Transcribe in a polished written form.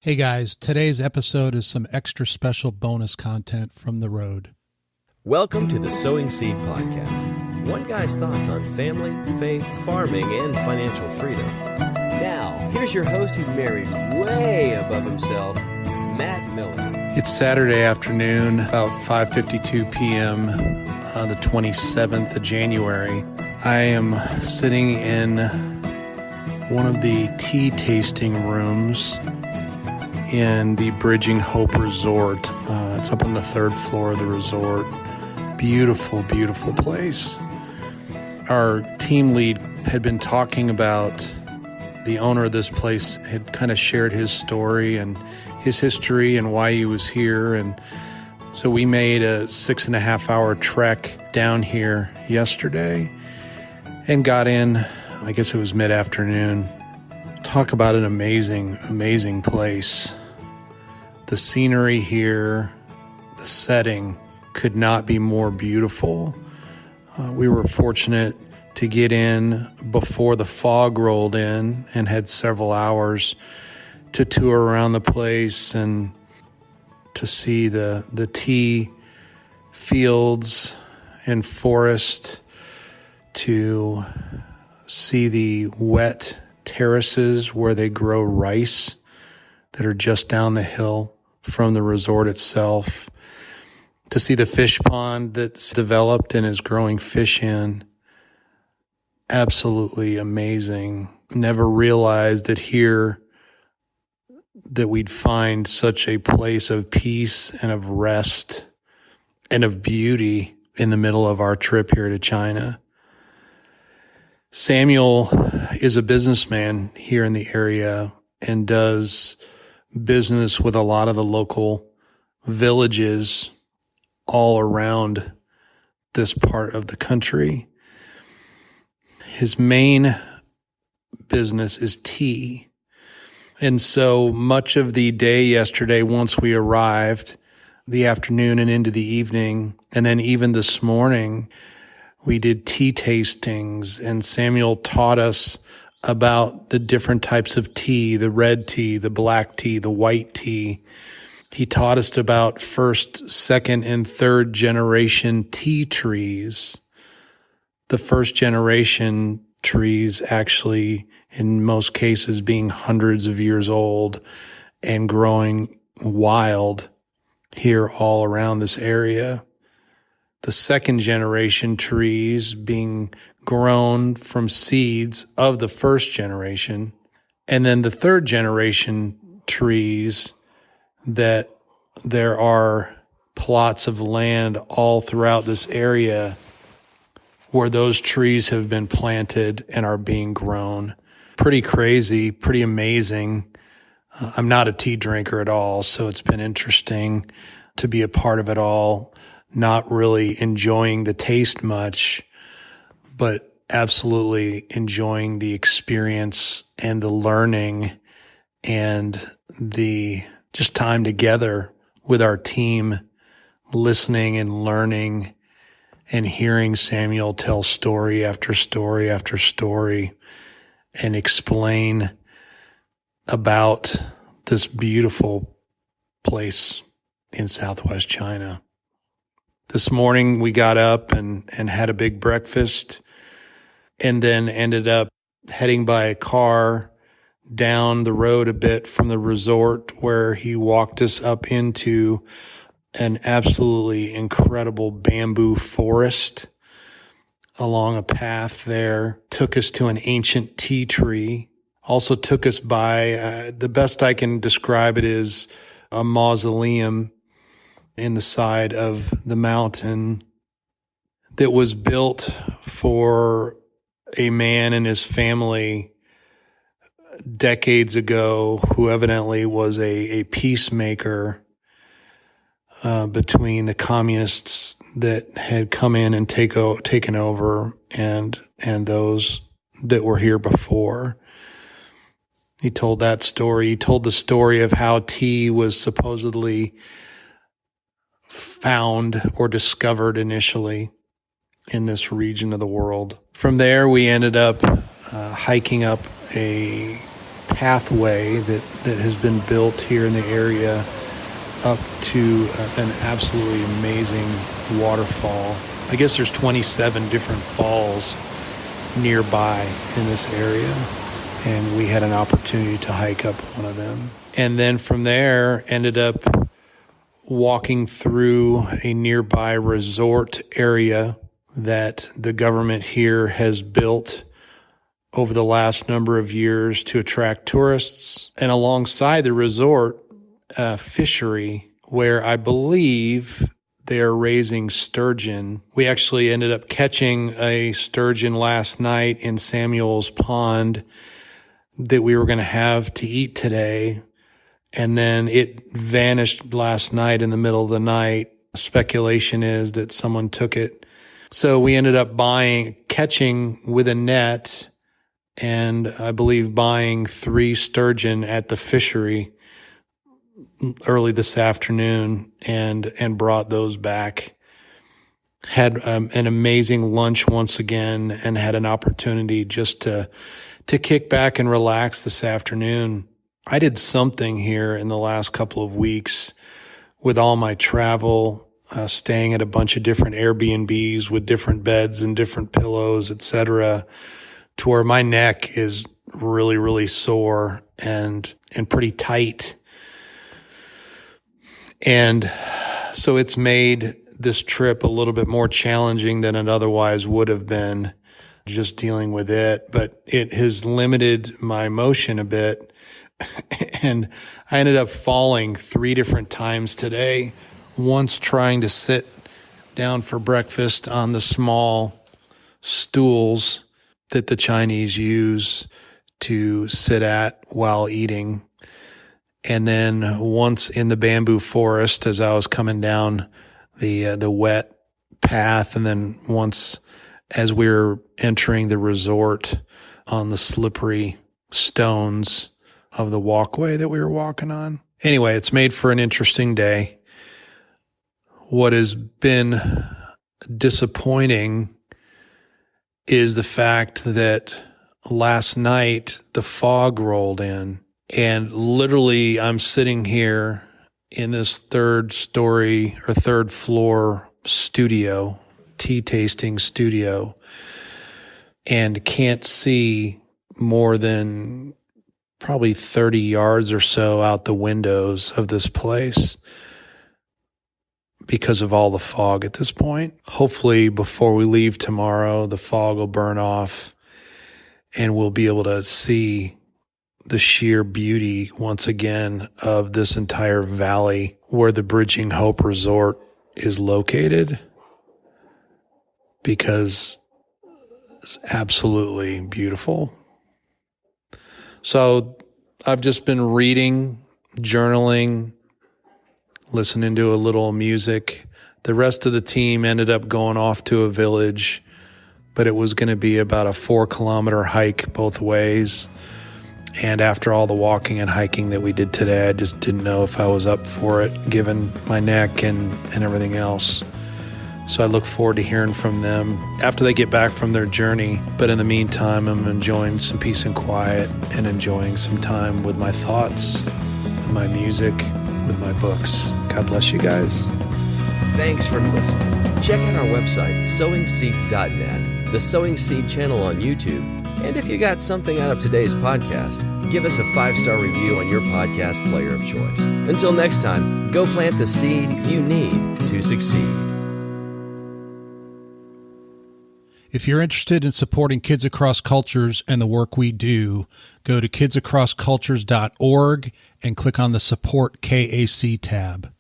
Hey guys, today's episode is some extra special bonus content from the road. Welcome to the Sowing Seed Podcast. One guy's thoughts on family, faith, farming, and financial freedom. Now, here's your host who married way above himself, Matt Miller. It's Saturday afternoon, about 5:52 p.m. on the 27th of January. I am sitting in one of the tea tasting rooms in the Bridging Hope Resort. It's up on the third floor of the resort. Beautiful, beautiful place. Our team lead had been talking about the owner of this place, had kind of shared his story and his history and why he was here. And so we made a 6.5-hour trek down here yesterday and got in, I guess it was mid-afternoon. Talk about an amazing, amazing place. The scenery here, the setting could not be more beautiful. We were fortunate to get in before the fog rolled in and had several hours to tour around the place and to see the tea fields and forest, to see the wet terraces where they grow rice that are just down the hill from the resort itself, to see the fish pond that's developed and is growing fish in. Absolutely amazing. Never realized that here that we'd find such a place of peace and of rest and of beauty in the middle of our trip here to China. Samuel is a businessman here in the area and does business with a lot of the local villages all around this part of the country. His main business is tea. And so much of the day yesterday, once we arrived, the afternoon and into the evening, and then even this morning, we did tea tastings, and Samuel taught us about the different types of tea, the red tea, the black tea, the white tea. He taught us about first, second, and third generation tea trees. The first generation trees actually, in most cases, being hundreds of years old and growing wild here all around this area. The second generation trees being grown from seeds of the first generation. And then the third generation trees, that there are plots of land all throughout this area where those trees have been planted and are being grown. Pretty crazy, pretty amazing. I'm not a tea drinker at all, so it's been interesting to be a part of it all. Not really enjoying the taste much, but absolutely enjoying the experience and the learning and the just time together with our team, listening and learning and hearing Samuel tell story after story after story and explain about this beautiful place in Southwest China. This morning we got up and had a big breakfast and then ended up heading by a car down the road a bit from the resort, where he walked us up into an absolutely incredible bamboo forest along a path there, took us to an ancient tea tree, also took us by, the best I can describe it is a mausoleum in the side of the mountain that was built for a man and his family decades ago, who evidently was a peacemaker between the communists that had come in and taken over and those that were here before. He told that story. He told the story of how tea was supposedly found or discovered initially in this region of the world. From there, we ended up hiking up a pathway that has been built here in the area up to an absolutely amazing waterfall. I guess there's 27 different falls nearby in this area, and we had an opportunity to hike up one of them. And then from there, ended up walking through a nearby resort area that the government here has built over the last number of years to attract tourists. And alongside the resort, a fishery where I believe they're raising sturgeon. We actually ended up catching a sturgeon last night in Samuel's Pond that we were going to have to eat today. And then it vanished last night in the middle of the night. Speculation is that someone took it. So we ended up catching with a net, and I believe buying 3 sturgeon at the fishery early this afternoon and brought those back. Had an amazing lunch once again, and had an opportunity just to kick back and relax this afternoon. I did something here in the last couple of weeks with all my travel, staying at a bunch of different Airbnbs with different beds and different pillows, etc., to where my neck is really, really sore and pretty tight. And so it's made this trip a little bit more challenging than it otherwise would have been, just dealing with it. But it has limited my motion a bit. And I ended up falling 3 different times today. Once trying to sit down for breakfast on the small stools that the Chinese use to sit at while eating. And then once in the bamboo forest as I was coming down the wet path. And then once as we were entering the resort on the slippery stones of the walkway that we were walking on. Anyway, it's made for an interesting day. What has been disappointing is the fact that last night the fog rolled in, and literally I'm sitting here in this 3rd floor studio, tea tasting studio, and can't see more than probably 30 yards or so out the windows of this place because of all the fog at this point. Hopefully before we leave tomorrow, the fog will burn off and we'll be able to see the sheer beauty once again of this entire valley where the Bridging Hope Resort is located, because it's absolutely beautiful. So I've just been reading, journaling, listening to a little music. The rest of the team ended up going off to a village, but it was going to be about a 4-kilometer hike both ways. And after all the walking and hiking that we did today, I just didn't know if I was up for it, given my neck and everything else. So I look forward to hearing from them after they get back from their journey. But in the meantime, I'm enjoying some peace and quiet and enjoying some time with my thoughts, with my music, with my books. God bless you guys. Thanks for listening. Check out our website, sowingseed.net, the Sowing Seed channel on YouTube, and if you got something out of today's podcast, give us a 5-star review on your podcast player of choice. Until next time, go plant the seed you need to succeed. If you're interested in supporting Kids Across Cultures and the work we do, go to kidsacrosscultures.org and click on the Support KAC tab.